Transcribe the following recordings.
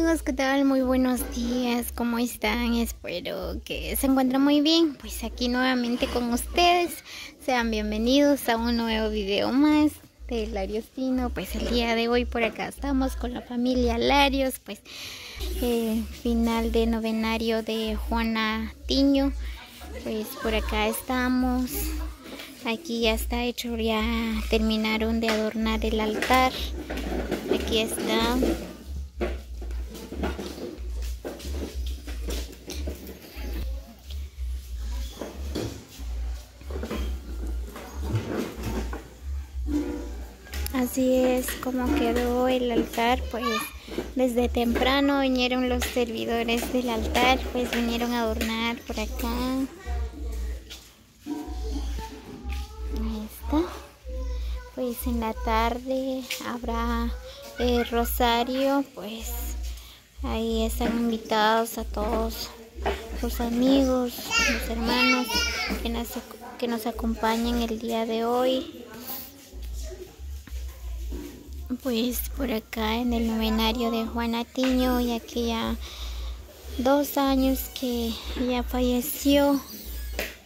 amigos, ¿qué tal? Muy buenos días, ¿cómo están? Espero que se encuentren muy bien. Pues aquí nuevamente con ustedes. Sean bienvenidos a un nuevo video más de Lariosino. Pues el día de hoy por acá estamos con la familia Larios. Pues final de novenario de Juana Tiño. Pues por acá estamos. Aquí ya está hecho, ya terminaron de adornar el altar. Aquí está. Así es como quedó el altar. Pues desde temprano vinieron los servidores del altar, pues vinieron a adornar por acá. Ahí está. Pues en la tarde habrá rosario, pues ahí están invitados a todos los amigos, los hermanos que nos acompañen el día de hoy. Pues por acá en el novenario de Juana Tiño, ya que ya 2 años que ella falleció,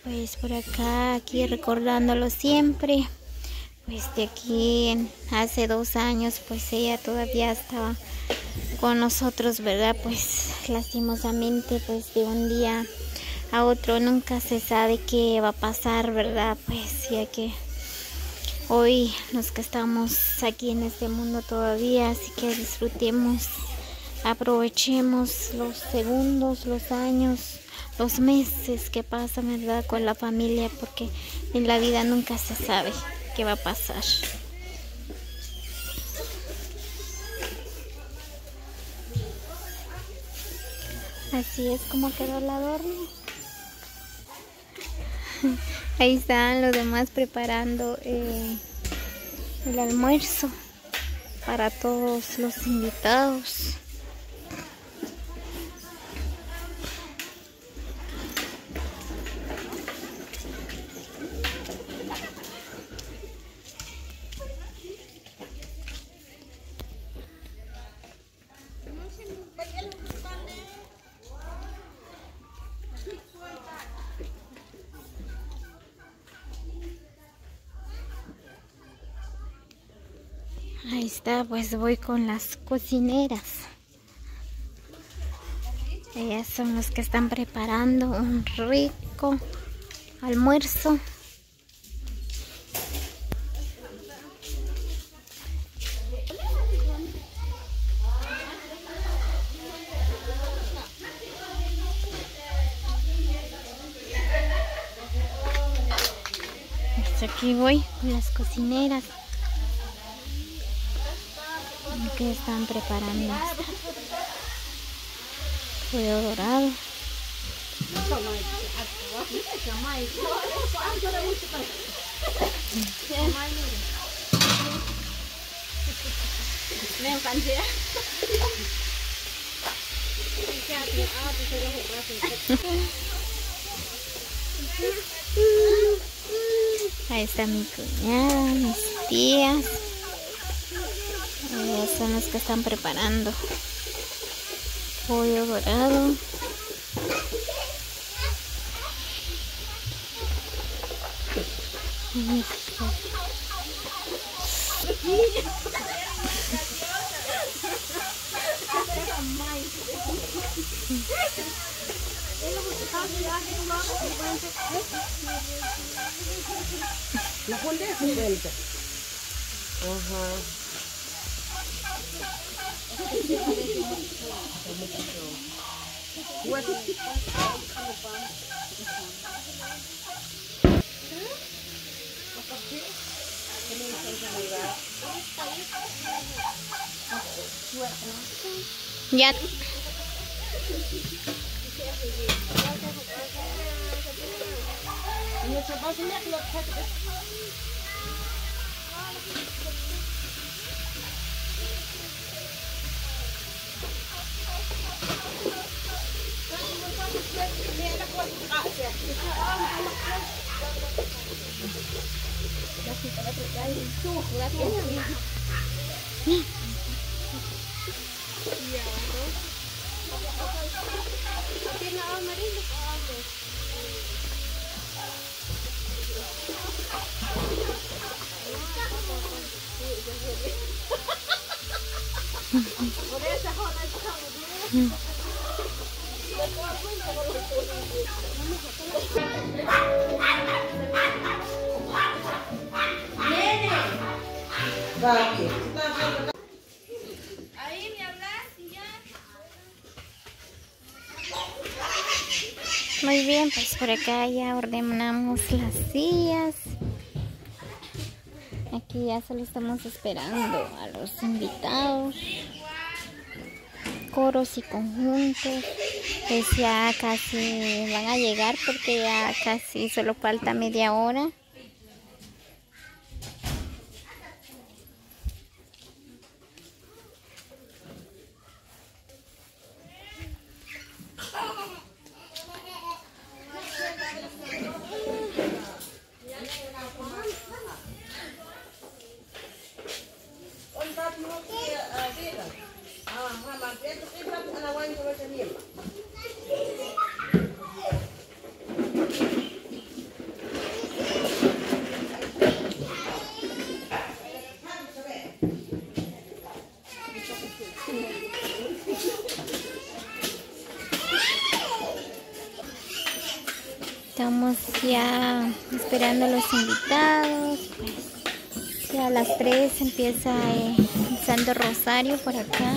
pues por acá, aquí recordándolo siempre. Pues de aquí hace 2 años, pues ella todavía estaba con nosotros, ¿verdad? Pues lastimosamente, pues de un día a otro nunca se sabe qué va a pasar, ¿verdad? Pues ya que hoy los que estamos aquí en este mundo todavía, así que disfrutemos, aprovechemos los segundos, los años, los meses que pasan, ¿verdad? Con la familia, porque en la vida nunca se sabe qué va a pasar. Así es como quedó el adorno. Ahí están los demás preparando el almuerzo para todos los invitados. Ahí está, pues voy con las cocineras. Ellas son los que están preparando un rico almuerzo. Pues aquí voy con las cocineras que están preparando pollo dorado. Ahí está mi cuñada, mis tías. Ellos son los que están preparando pollo dorado. Ya. Muy bien, pues por acá ya ordenamos las sillas. Aquí ya solo estamos esperando a los invitados, coros y conjuntos. Pues ya casi van a llegar porque ya casi solo falta media hora. Estamos ya esperando a los invitados. Pues ya a las 3 empieza el Santo Rosario por acá.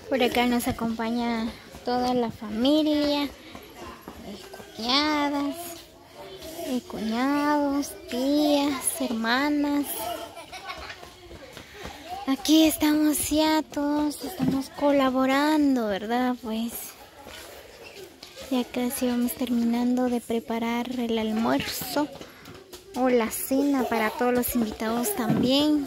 Por acá nos acompaña toda la familia, cuñadas, cuñados, tías, hermanas. Aquí estamos ya todos, estamos colaborando, ¿verdad? Pues ya casi vamos terminando de preparar el almuerzo o la cena para todos los invitados también.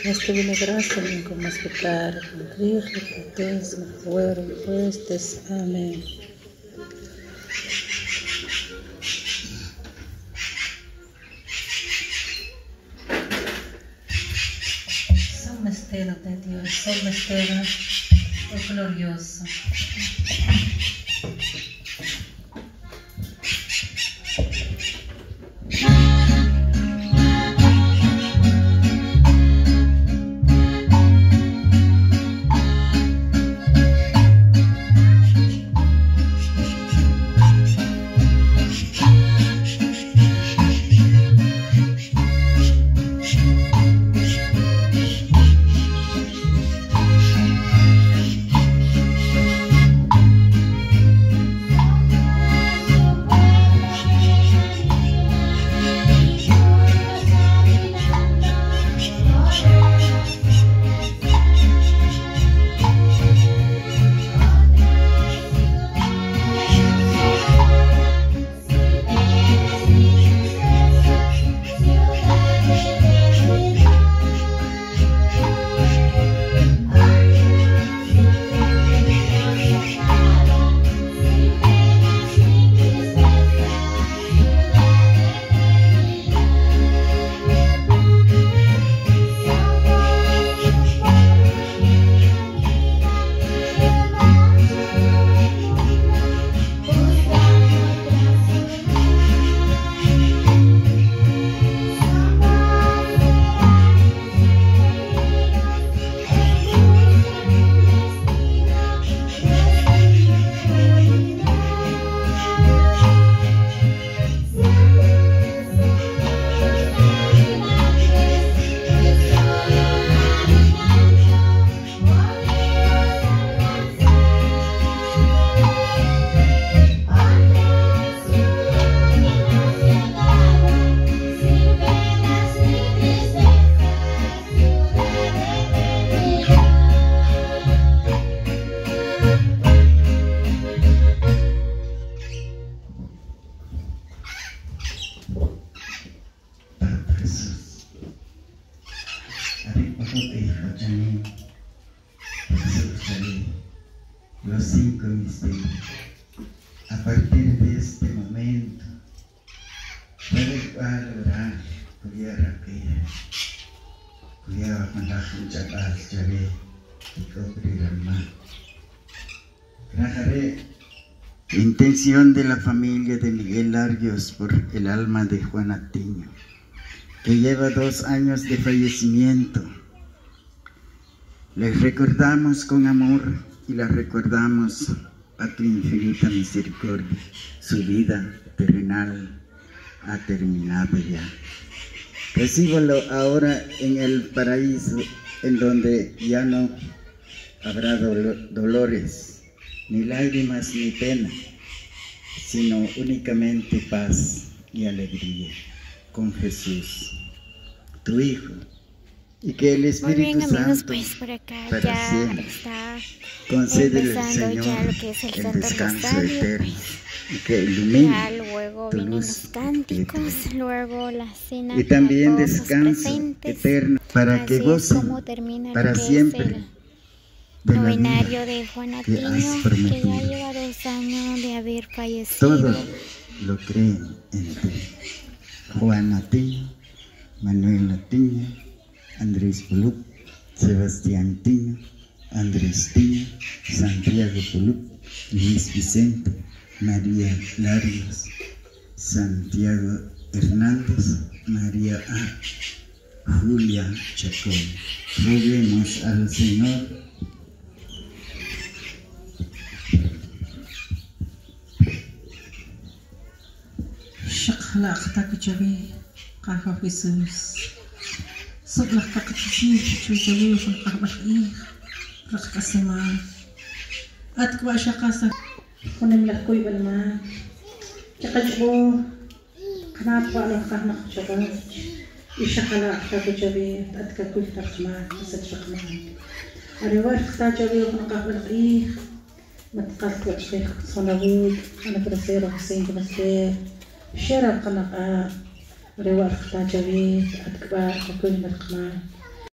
Este viene gracia, con más que para cumplir, cortés, fuera y puestes. Amén. Son misterios de Dios, son misterios gloriosos. Los 5 misterios. a partir de este momento, puede valorar, puede arrepentir, puede mandar un chacal, chale, y cubrir el mar. Intención de la familia de Miguel Larrios por el alma de Juana Tiño, que lleva 2 años de fallecimiento. Les recordamos con amor y la recordamos a tu infinita misericordia. Su vida terrenal ha terminado ya. Recíbalo ahora en el paraíso, en donde ya no habrá dolores, ni lágrimas, ni pena, sino únicamente paz y alegría con Jesús, tu Hijo. Y que el Espíritu Muy bien, amigos, Santo pues por acá para ya siempre está concédele al empezando Señor ya lo que es el Santo descanso Rosario, eterno, pues. y que ilumine Ya luego tu vienen luz los cánticos, eterna. luego la cena Y también para todos los descanso presentes. eterno para que Así es gocen como termina para lo que siempre es el de la novenario vida de Juana que has Tiño, que prometido. ya lleva 2 años de haber fallecido. Todos lo creen en ti. Juana Tiño, Manuela Tiño, Andrés Pulup, Sebastián Tiño, Andrés Tiño, Santiago Pulup, Luis Vicente, María Larrios, Santiago Hernández, María A, Julia Chacón. Roguemos al Señor Shakhala Katakuchavi, Kaha Jesus. Sablah Kakatachi, Chujavi, Kahabahi, Rakasema. At kwa Shakasa, Kunim Lakui Balma, Chakajo, Kanapa, Kahnak Chabaj, Ishakala Katakuchavi, at Kakul Takma, Sat Shakman. Arewar Katachavi, Kahabahi, Matkal Sheikh Sonawud, Anaprasera Hussein Basir. شرق قناة روار خطا جويد أتكبار وكل مدقمان